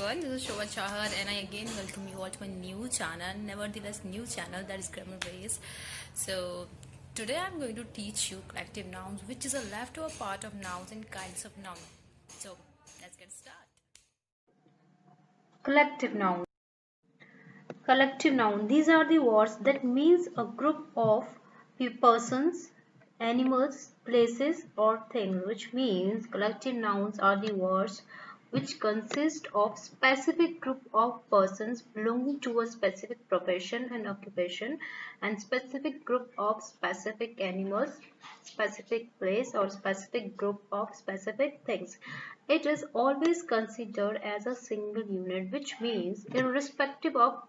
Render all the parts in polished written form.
everyone, this is Shobha Chahar and I again welcome you all to my new channel, nevertheless new channel, that is Grammar Base. So today I'm going to teach you collective nouns, which is a leftover part of nouns and kinds of nouns. So let's get started. Collective noun. Collective noun. These are the words that means a group of persons, animals, places or things, which means collective nouns are the words which consist of specific group of persons belonging to a specific profession and occupation, and specific group of specific animals, specific place or specific group of specific things. It is always considered as a single unit, which means irrespective of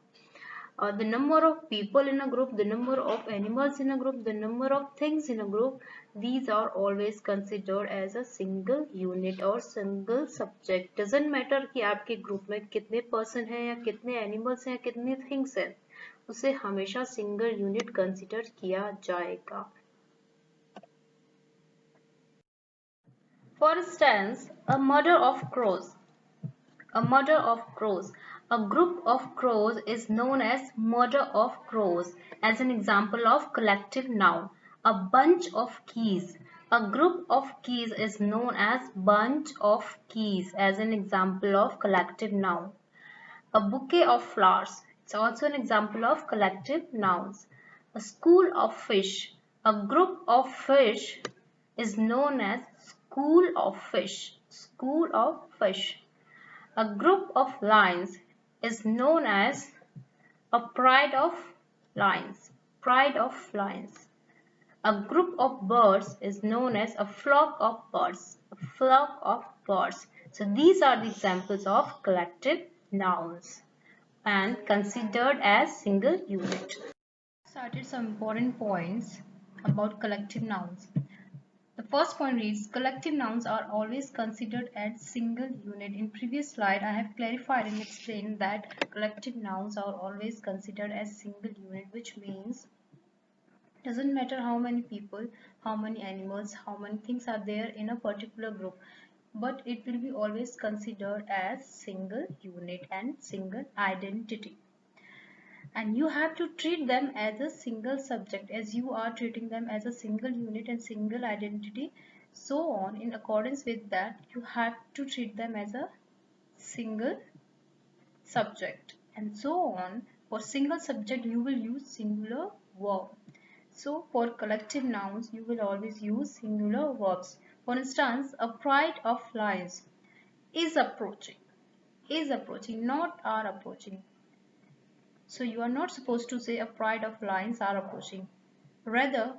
the number of people in a group, the number of animals in a group, the number of things in a group, these are always considered as a single unit or single subject. Doesn't matter कि आपके group में कितने person हैं या कितने animals हैं, कितने things हैं, उसे हमेशा सिंगल यूनिट कंसिडर किया जाएगा. For instance, a murder of crows. A murder of crows. A group of crows is known as murder of crows as an example of collective noun. A bunch of keys. A group of keys is known as bunch of keys as an example of collective noun. A bouquet of flowers. It's also an example of collective nouns. A school of fish. A group of fish is known as school of fish. School of fish. A group of lions is known as a pride of lions. Pride of lions. A group of birds is known as a flock of birds. A flock of birds. So these are the examples of collective nouns and considered as single unit. Started some important points about collective nouns. The first point reads, collective nouns are always considered as single unit. In previous slide, I have clarified and explained that collective nouns are always considered as single unit, which means doesn't matter how many people, how many animals, how many things are there in a particular group, but it will be always considered as single unit and single identity. And you have to treat them as a single subject as you are treating them as a single unit and single identity. So on, in accordance with that, you have to treat them as a single subject, and so on. For single subject, you will use singular verb. So for collective nouns, you will always use singular verbs. For instance, a pride of lions is approaching, not are approaching. So you are not supposed to say a pride of lions are approaching. Rather,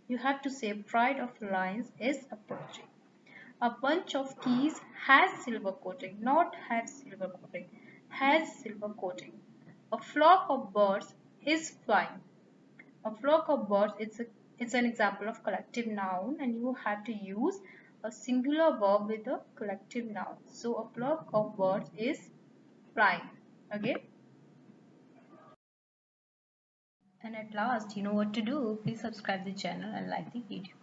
you have to say pride of lions is approaching. A bunch of keys has silver coating, not have silver coating, has silver coating. A flock of birds is flying. A flock of birds, it's an example of collective noun, and you have to use a singular verb with a collective noun. So a flock of birds is flying. Okay. And at last, you know what to do. Please subscribe the channel and like the video.